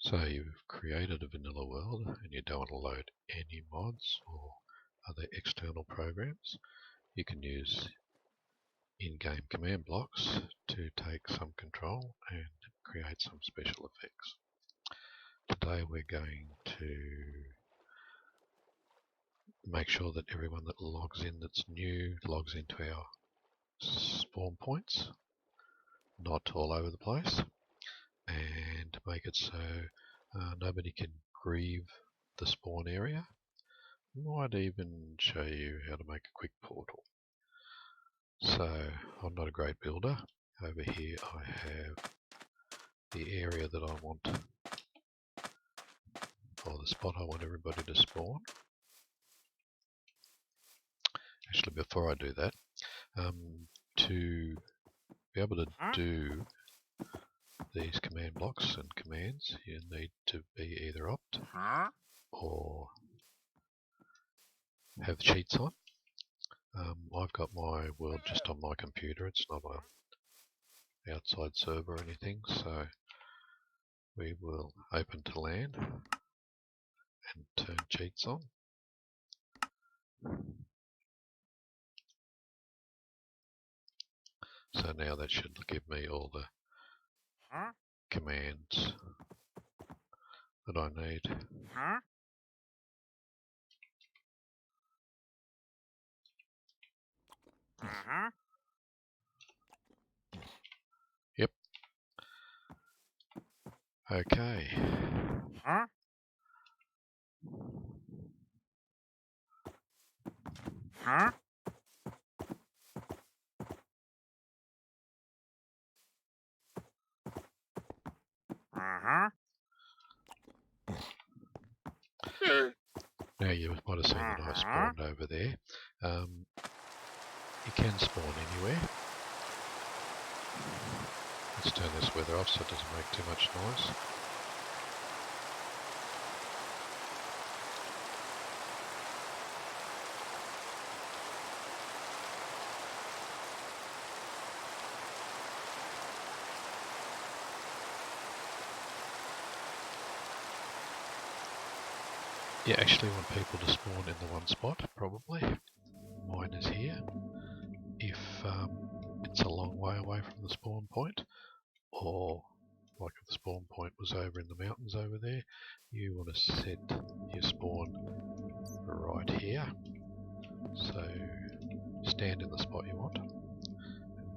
So you've created a vanilla world and you don't want to load any mods or other external programs. You can use in-game command blocks to take some control and create some special effects. Today we're going to make sure that everyone that logs in that's new logs into our spawn points, not all over the place, and make it so nobody can grieve the spawn area. Might even show you how to make a quick portal. So I'm not a great builder. Over here I have the area that I want, or the spot I want everybody to spawn. Actually, before I do that, to be able to do these command blocks and commands, you need to be either opt or have cheats on. I've got my world just on my computer. It's not an outside server or anything, so we will open to LAN and turn cheats on. So now that should give me all the commands that I need. Yep. Okay. Now you might have seen that I spawned over there. You can spawn anywhere. Let's turn this weather off so it doesn't make too much noise. You actually want people to spawn in the one spot, probably. Mine is here. If it's a long way away from the spawn point, or like if the spawn point was over in the mountains over there, you want to set your spawn right here. So stand in the spot you want and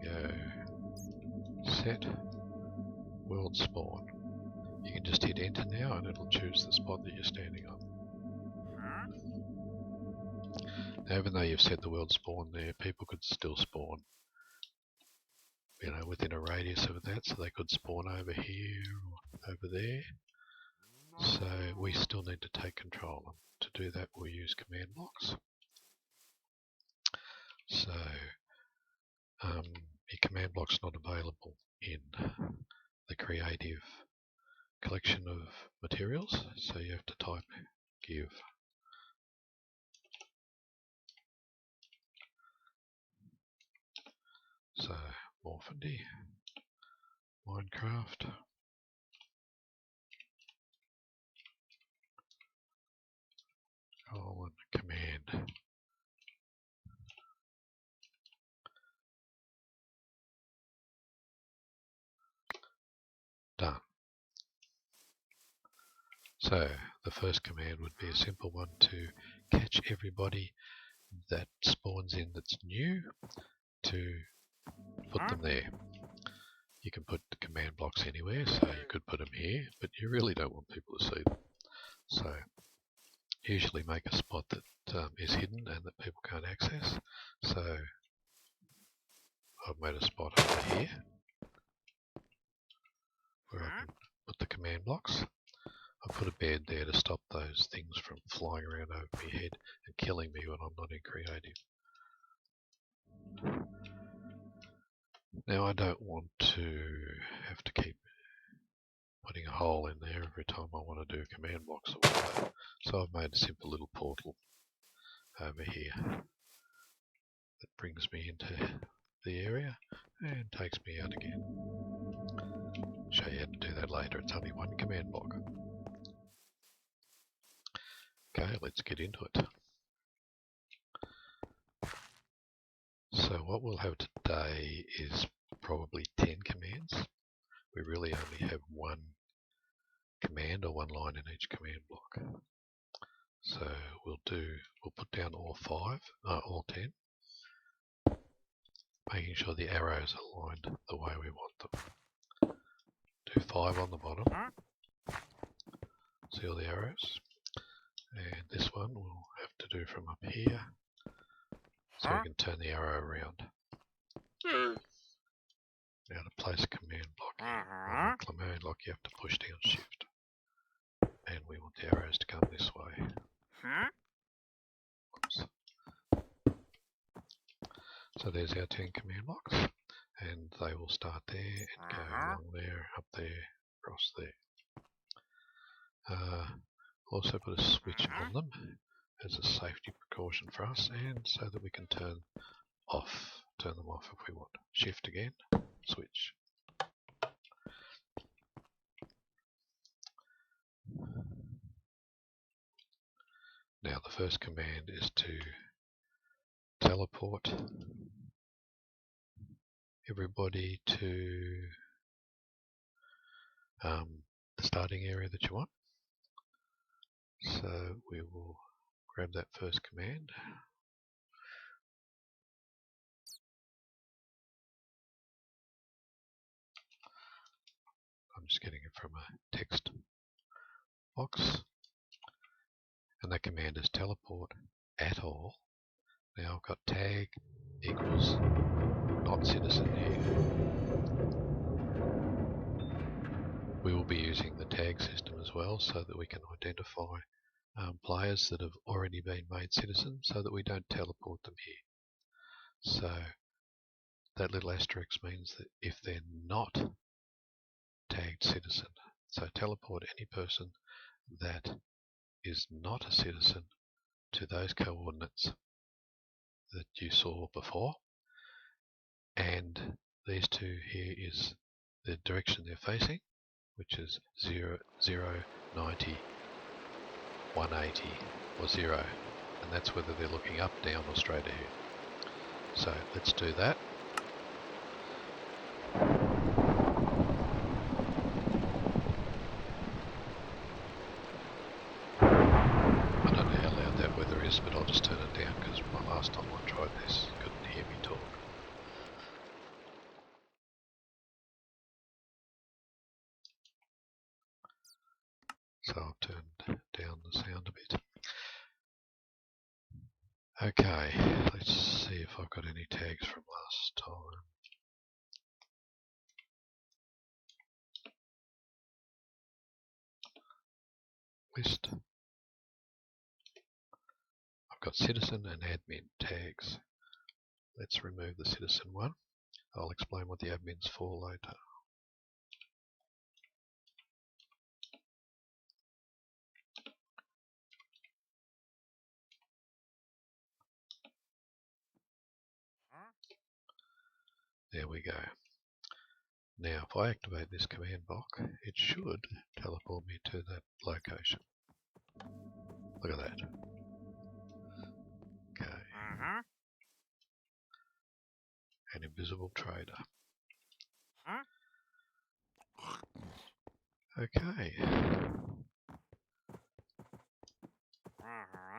go set world spawn. You can just hit enter now and it'll choose the spot that you're standing on. Now, even though you've set the world spawn there, people could still spawn, you know, within a radius of that, so they could spawn over here or over there. So we still need to take control, and to do that we'll use command blocks. So your command block's not available in the creative collection of materials, so you have to type give. So Morphindy, Minecraft, command. Done. So the first command would be a simple one to catch everybody that spawns in that's new, to put them there. You can put the command blocks anywhere, so you could put them here, but you really don't want people to see them. So usually make a spot that is hidden and that people can't access. So I've made a spot over here where I can put the command blocks. I put a bed there to stop those things from flying around over my head and killing me when I'm not in creative. Now I don't want to have to keep putting a hole in there every time I want to do command blocks or whatever. So I've made a simple little portal over here that brings me into the area and takes me out again. Show you how to do that later. later. It's only one command block. Okay, let's get into it. So what we'll have today is probably 10 commands. We really only have one command or one line in each command block. So we'll put down all 10, making sure the arrows are aligned the way we want them. Do 5 on the bottom. See all the arrows? And this one we'll have to do from up here, so we can turn the arrow around. Now to place a command block on the command block, you have to push down shift. And we want the arrows to come this way. Oops. So there's our 10 command blocks, and they will start there and go along there, up there, across there. Also put a switch on them as a safety precaution for us, and so that we can turn them off if we want. Shift again, switch. Now the first command is to teleport everybody to the starting area that you want. So we will grab that first command. I'm just getting it from a text box. And that command is teleport at all. Now I've got tag equals not citizen here. We will be using the tag system as well, so that we can identify players that have already been made citizens, so that we don't teleport them here. So that little asterisk means that if they're not tagged citizen, so teleport any person that is not a citizen to those coordinates that you saw before, and these two here is the direction they're facing, which is 0, 0, 90, 180 or 0, and that's whether they're looking up, down or straight ahead. So let's do that. I don't know how loud that weather is, but I'll just turn it down because my last time I tried this, you couldn't hear me talk. So I've turned down the sound a bit. Okay, let's see if I've got any tags from last time. List. I've got citizen and admin tags. Let's remove the citizen one. I'll explain what the admin's for later. There we go. Now if I activate this command block, it should teleport me to that location. Look at that. Okay. An invisible trader. Okay.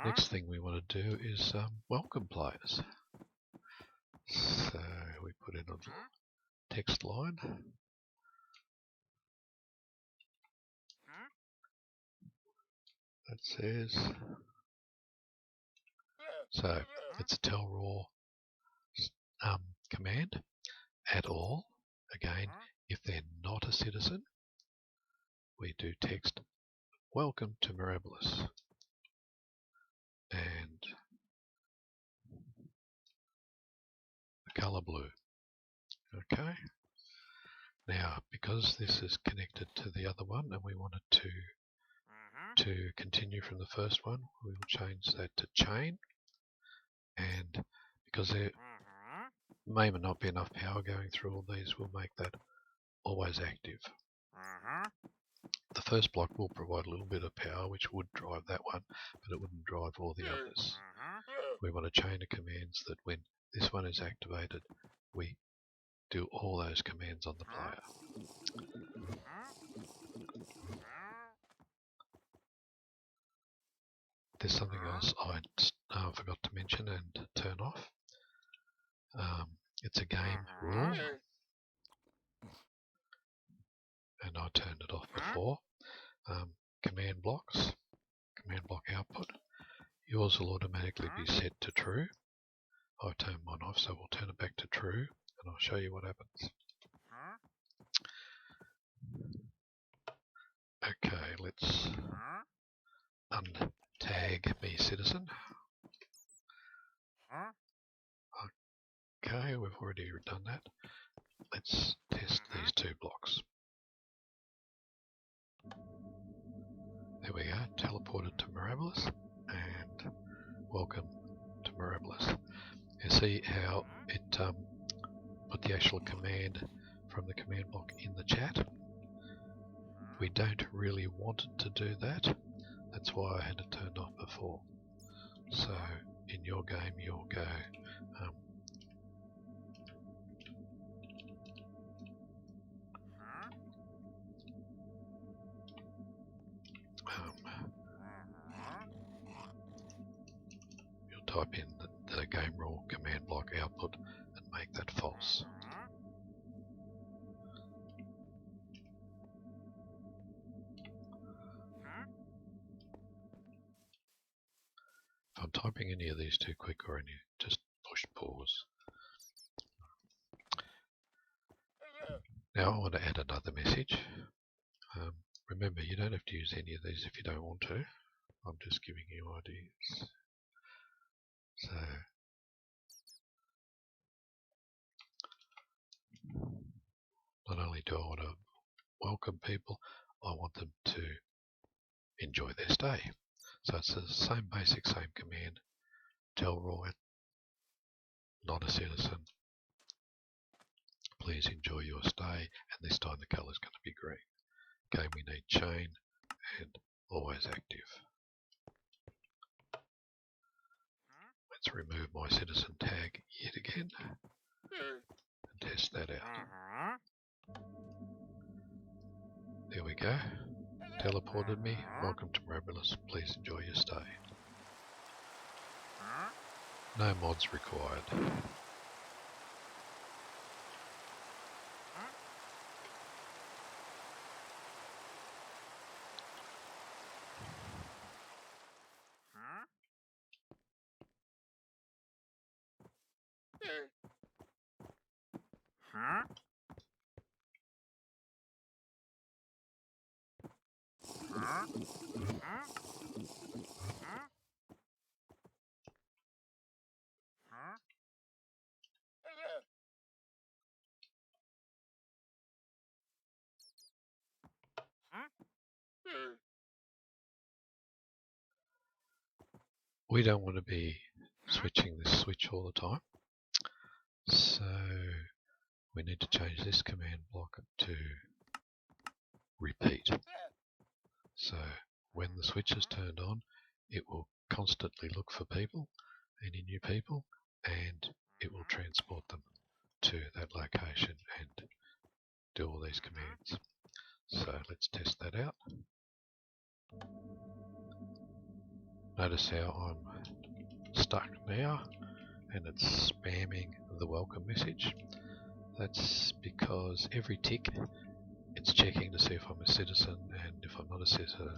Next thing we want to do is welcome players. So we put in a text line. That says, so it's a tell raw command at all. Again, if they're not a citizen, we do text welcome to Mirabilis. And the color blue. Okay. Now, because this is connected to the other one and we wanted to continue from the first one, we will change that to chain. And because there may not be enough power going through all these, we'll make that always active. The first block will provide a little bit of power which would drive that one, but it wouldn't drive all the others. We want a chain of commands that when this one is activated, we do all those commands on the player. There's something else I forgot to mention and turn off. It's a game rule, and I turned it off before. Command blocks, command block output. Yours will automatically be set to true. I turned mine off, so we'll turn it back to true, and I'll show you what happens. Okay, let's untag me citizen. Okay, we've already done that. Let's test these two blocks. There we go, teleported to Mirabilis, and welcome to Mirabilis. You see how it put the actual command from the command block in the chat? We don't really want it to do that. That's why I had it turned off before. So in your game you'll go you'll type in the game rule command block output and make that false. If I'm typing any of these too quick or any, just push pause. Now I want to add another message. Remember, you don't have to use any of these if you don't want to. I'm just giving you ideas. So, not only do I want to welcome people, I want them to enjoy their stay. So it's the same basic, same command. Tell Roy, not a citizen, please enjoy your stay, and this time the colour is going to be green. Okay, we need chain and always active. Let's remove my citizen tag yet again and test that out. There we go. Teleported me. Welcome to Mirabilis. Please enjoy your stay. No mods required. We don't want to be switching this switch all the time, so we need to change this command block to repeat. So when the switch is turned on, it will constantly look for people, any new people, and it will transport them to that location and do all these commands. So let's test that out. Notice how I'm stuck now and it's spamming the welcome message. That's because every tick it's checking to see if I'm a citizen, and if I'm not a citizen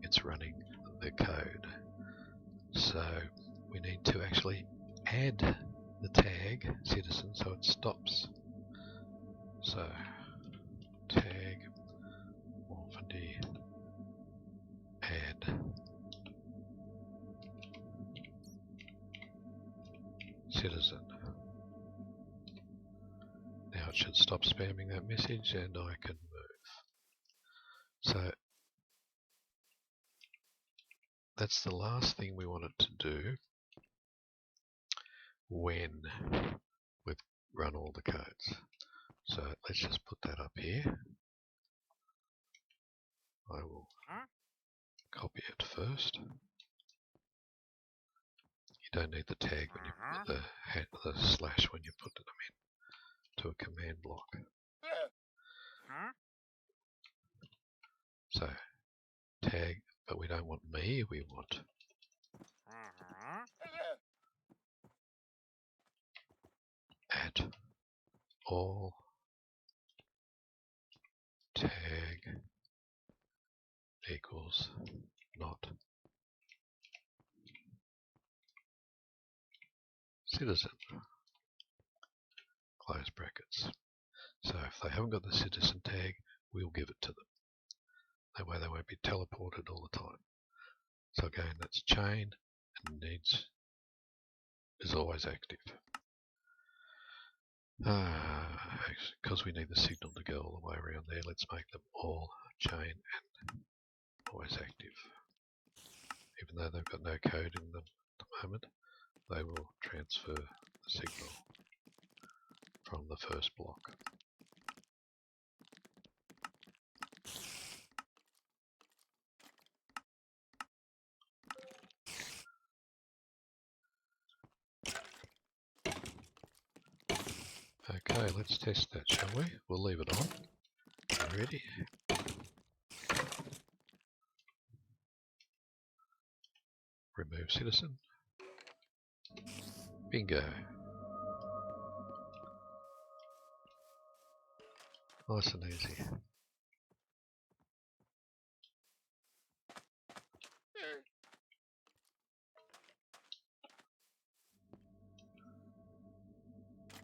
it's running the code. So we need to actually add the tag citizen so it stops. So tag morphody add citizen. Now it should stop spamming that message and I can move. So that's the last thing we wanted to do when we've run all the codes. So let's just put that up here. I will copy it first. You don't need the tag when you put the slash when you put them into a command block. So tag, but we don't want me, we want at all tag equals not citizen, close brackets. So if they haven't got the citizen tag, we'll give it to them. That way they won't be teleported all the time. So again, that's chain and needs is always active. Because we need the signal to go all the way around there, let's make them all chain and always active. Even though they've got no code in them at the moment, they will transfer the signal from the first block. Okay, let's test that, shall we? We'll leave it on. Ready? Remove citizen. Bingo. Nice and easy.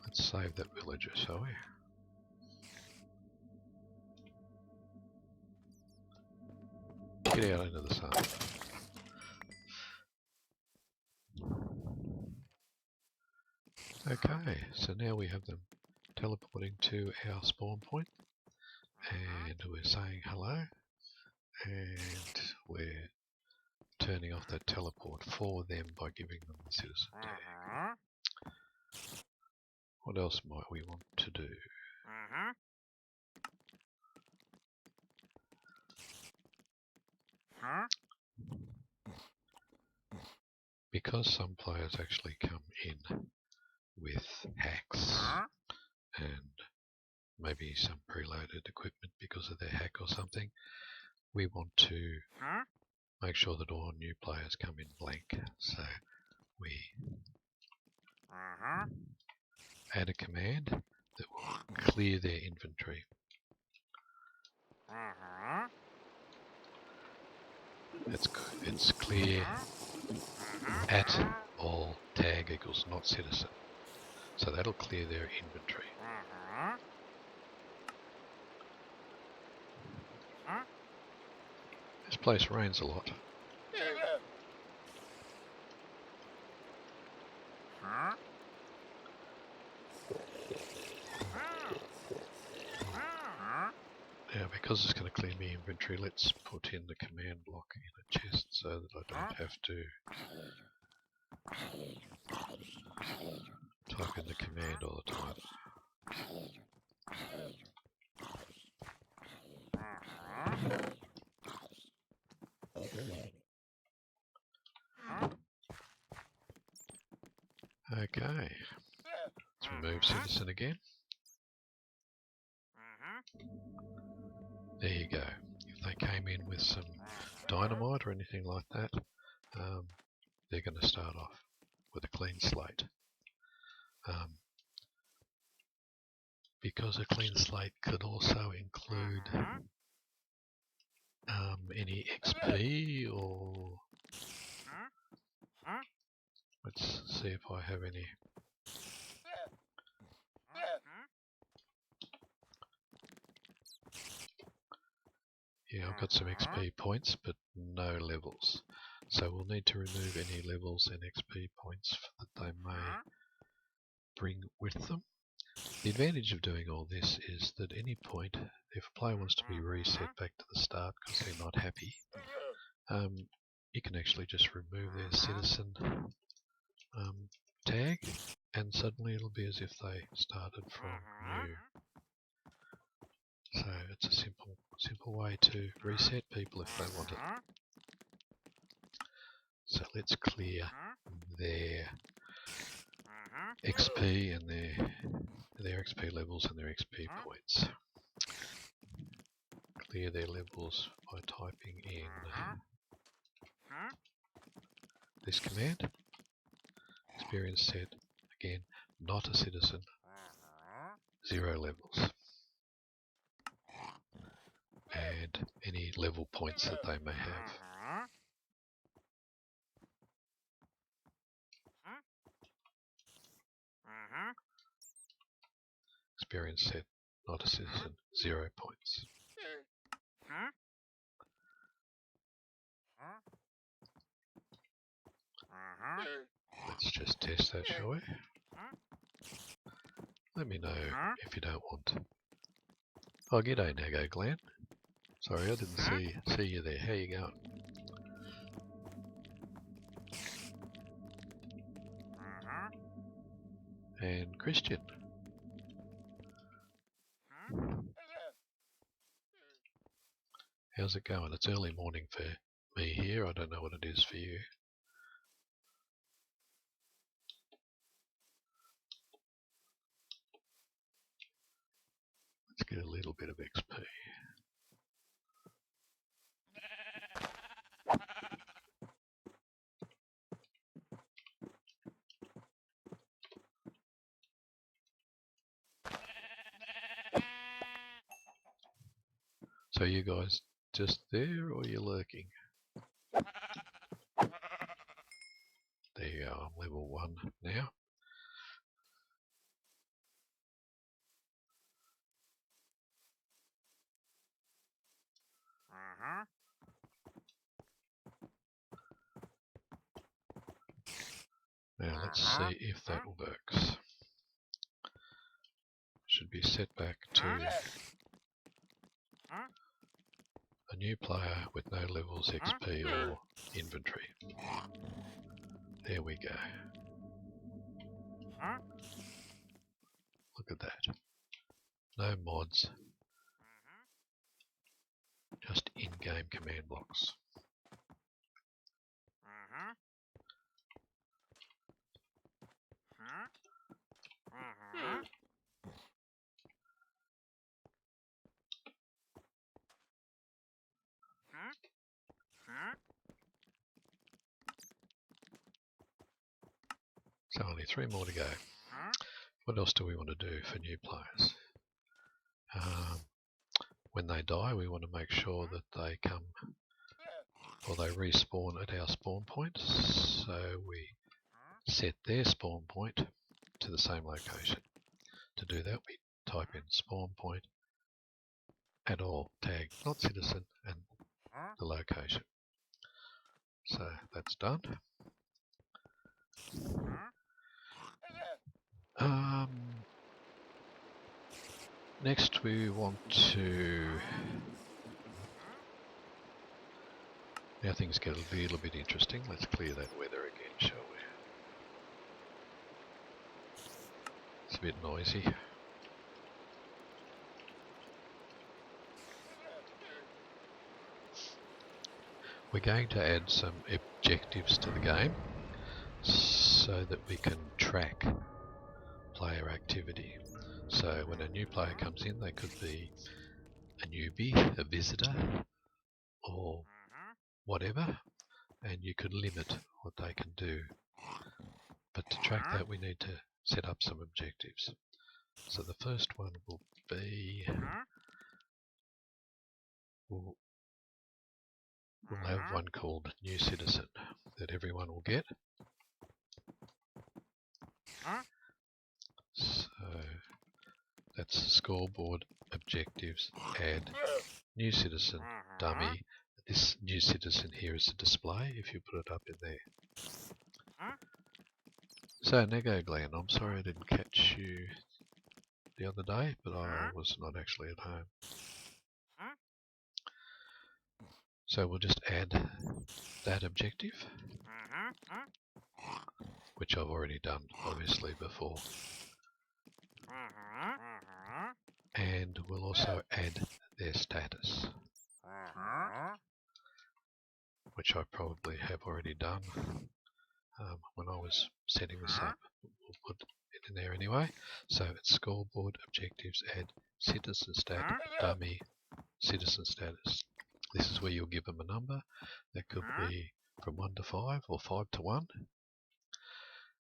Let's save that villager, shall we? Get out into the sun. Okay, so now we have them teleporting to our spawn point, and we're saying hello, and we're turning off that teleport for them by giving them the citizen tag. What else might we want to do? Because some players actually come in with hacks and maybe some preloaded equipment because of their hack or something, we want to make sure that all new players come in blank. So we add a command that will clear their inventory. It's clear at all tag equals not citizen. So that'll clear their inventory. This place rains a lot. Now, because it's going to clear me inventory, let's put in the command block in a chest so that I don't have to type in the command all the time. Okay, let's remove citizen again. There you go. If they came in with some dynamite or anything like that, they're going to start off with a clean slate. Because a clean slate could also include any XP or... Let's see if I have any. Yeah, I've got some XP points, but no levels. So we'll need to remove any levels and XP points that they may bring with them. The advantage of doing all this is that any point, if a player wants to be reset back to the start because they're not happy, you can actually just remove their citizen tag, and suddenly it'll be as if they started from new. So it's a simple way to reset people if they want it. So let's clear their XP and their XP levels and their XP points. Clear their levels by typing in this command. Experience set, again, not a citizen, 0 levels. And any level points that they may have. Experience set, not a citizen, 0 points. Let's just test that, shall we? Let me know if you don't want. Oh, g'day Nago Glenn. Sorry, I didn't see you there. How you going? And Christian. How's it going? It's early morning for me here. I don't know what it is for you. Let's get a little bit of XP. So you guys just there or you're lurking? There you go, I'm level 1 now. Now let's see if that works. Should be set back to a new player with no levels, XP or inventory. There we go. Look at that. No mods. Just in-game command blocks. So only 3 more to go. What else do we want to do for new players? When they die, we want to make sure that they come, or they respawn at our spawn point. So we set their spawn point to the same location. To do that, we type in spawn point at all, tag not citizen, and the location. So that's done. Next we want to... Now things get a little bit interesting. Let's clear that weather again, shall we? It's a bit noisy. We're going to add some objectives to the game so that we can track player activity. So when a new player comes in, they could be a newbie, a visitor, or whatever, and you could limit what they can do. But to track that, we need to set up some objectives. So the first one will be, we'll have one called New Citizen that everyone will get. So that's scoreboard, objectives, add, New Citizen, dummy. This New Citizen here is a display if you put it up in there. So Nego Glenn, I'm sorry I didn't catch you the other day, but I was not actually at home. So we'll just add that objective, which I've already done obviously before. And we'll also add their status. which I probably have already done when I was setting this up. We'll put it in there anyway. So it's scoreboard, objectives, add citizen stat, dummy, citizen status. This is where you'll give them a number. That could be from 1 to 5 or 5 to 1.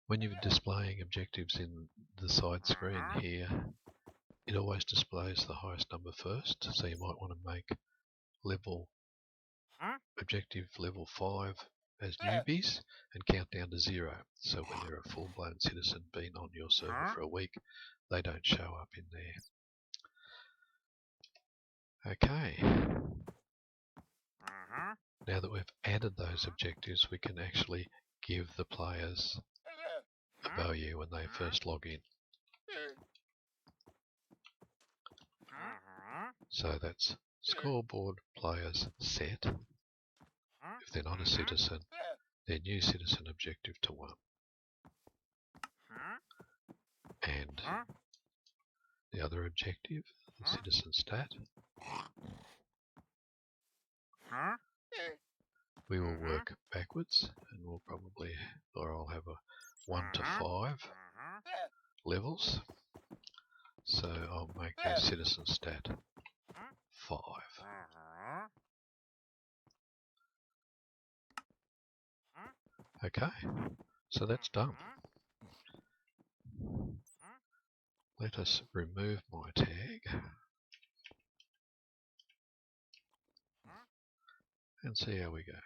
When you're displaying objectives in the side screen here, it always displays the highest number first. So you might want to make objective level 5 as newbies and count down to 0. So when they're a full-blown citizen been on your server for a week, they don't show up in there. Okay. Now that we've added those objectives, we can actually give the players a value when they first log in. So that's scoreboard players set. If they're not a citizen, their new citizen objective to 1. And the other objective, the citizen stat, we will work backwards and we'll probably, or I'll have a 1 to 5 levels. So I'll make the citizen stat 5. Okay, so that's done. Let us remove my tag and see how we go.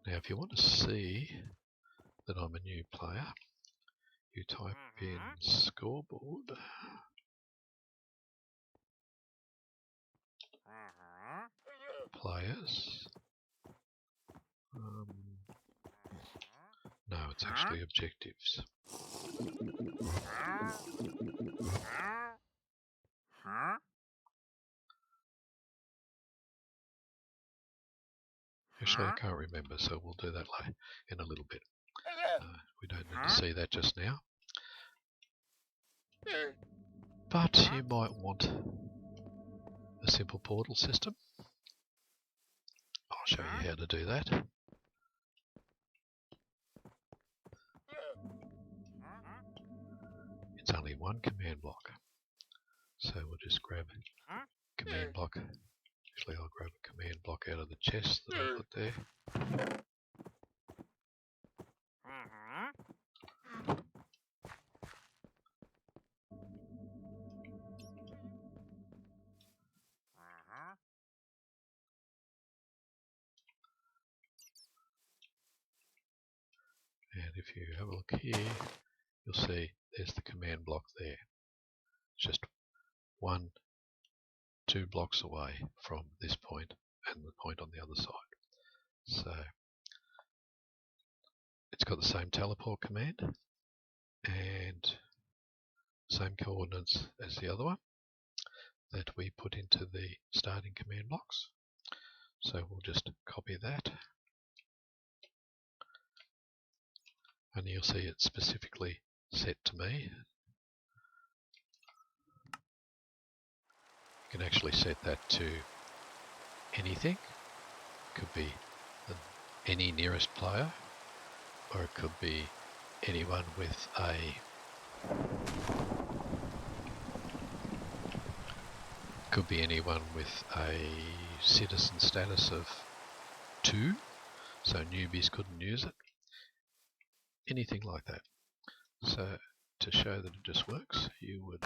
Now if you want to see that I'm a new player, you type in scoreboard players. No, it's actually objectives. Actually, I can't remember, so we'll do that in a little bit. We don't need to see that just now. But you might want a simple portal system. I'll show you how to do that. It's only one command block. So we'll just grab a command block. Actually, I'll grab a command block out of the chest that I put there. And if you have a look here, you'll see there's the command block there. It's just 2 blocks away from this point and the point on the other side. So it's got the same teleport command and same coordinates as the other one that we put into the starting command blocks. So we'll just copy that. And you'll see it's specifically set to me. You can actually set that to anything. It could be any nearest player, or it could be anyone with a citizen status of 2, so newbies couldn't use it. Anything like that. So to show that it just works, you would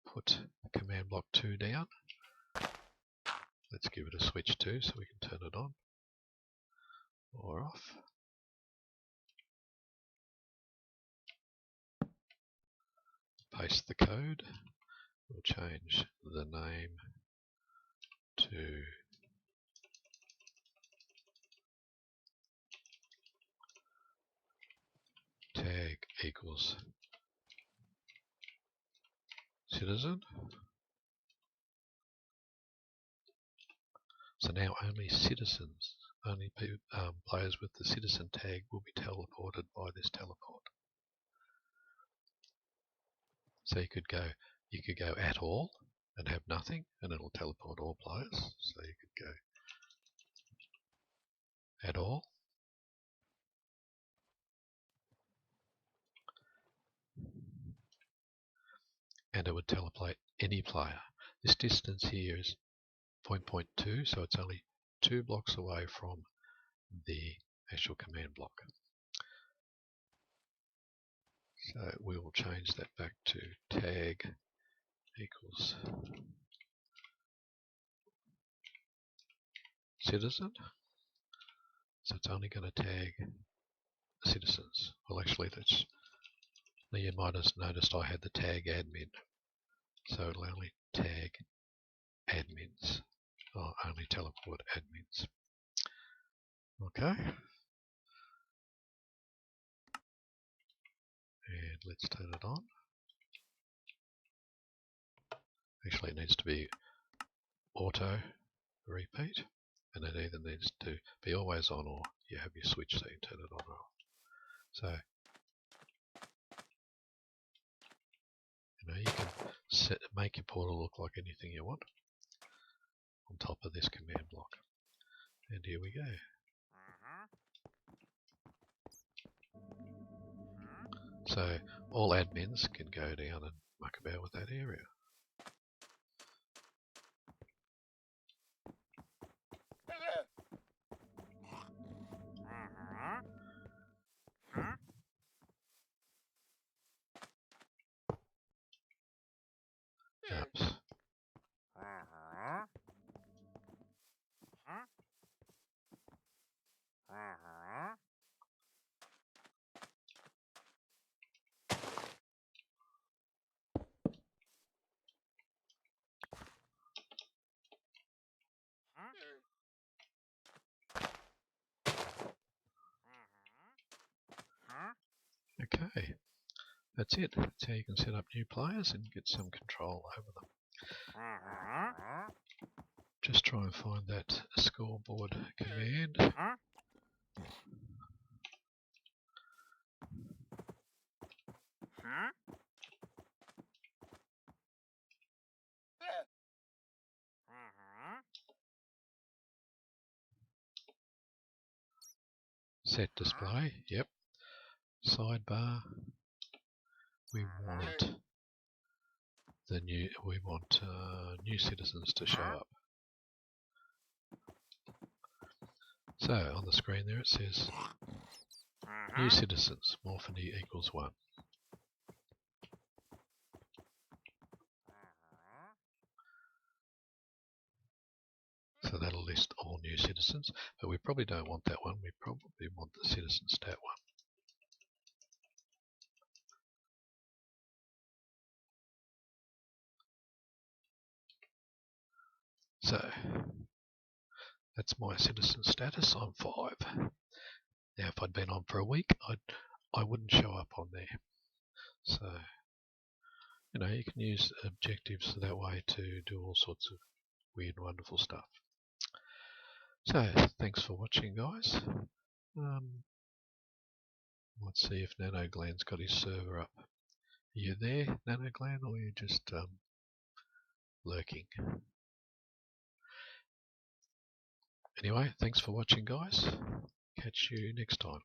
put command block 2 down. Let's give it a switch 2 so we can turn it on or off. Paste the code. We'll change the name to tag equals citizen. So now only citizens, only players with the citizen tag will be teleported by this teleport. So you could go You could go at all and have nothing, and it'll teleport all players. So you could go at all. And it would teleport any player. This distance here is 0.2, so it's only 2 blocks away from the actual command block. So we will change that back to tag equals citizen. So it's only going to tag citizens. Well, actually, that's, you might have noticed I had the tag admin. So it'll only tag admins, or only teleport admins. Okay. And let's turn it on. Actually, it needs to be auto repeat, and it either needs to be always on or you have your switch so you turn it on or off. So, you can make your portal look like anything you want on top of this command block. And here we go. So all admins can go down and muck about with that area. Oops. Okay, that's it. That's how you can set up new players and get some control over them. Just try and find that scoreboard command. Set display, yep. Sidebar. We want new citizens to show up. So on the screen there it says new citizens, morphiny equals 1. So that'll list all new citizens, but we probably don't want that one. We probably want the citizen stat one. So that's my citizen status. I'm 5. Now, if I'd been on for a week, I wouldn't show up on there. So, you can use objectives that way to do all sorts of weird, wonderful stuff. So, thanks for watching, guys. Let's see if NanoGlen's got his server up. Are you there, NanoGlen, or are you just lurking? Anyway, thanks for watching, guys. Catch you next time.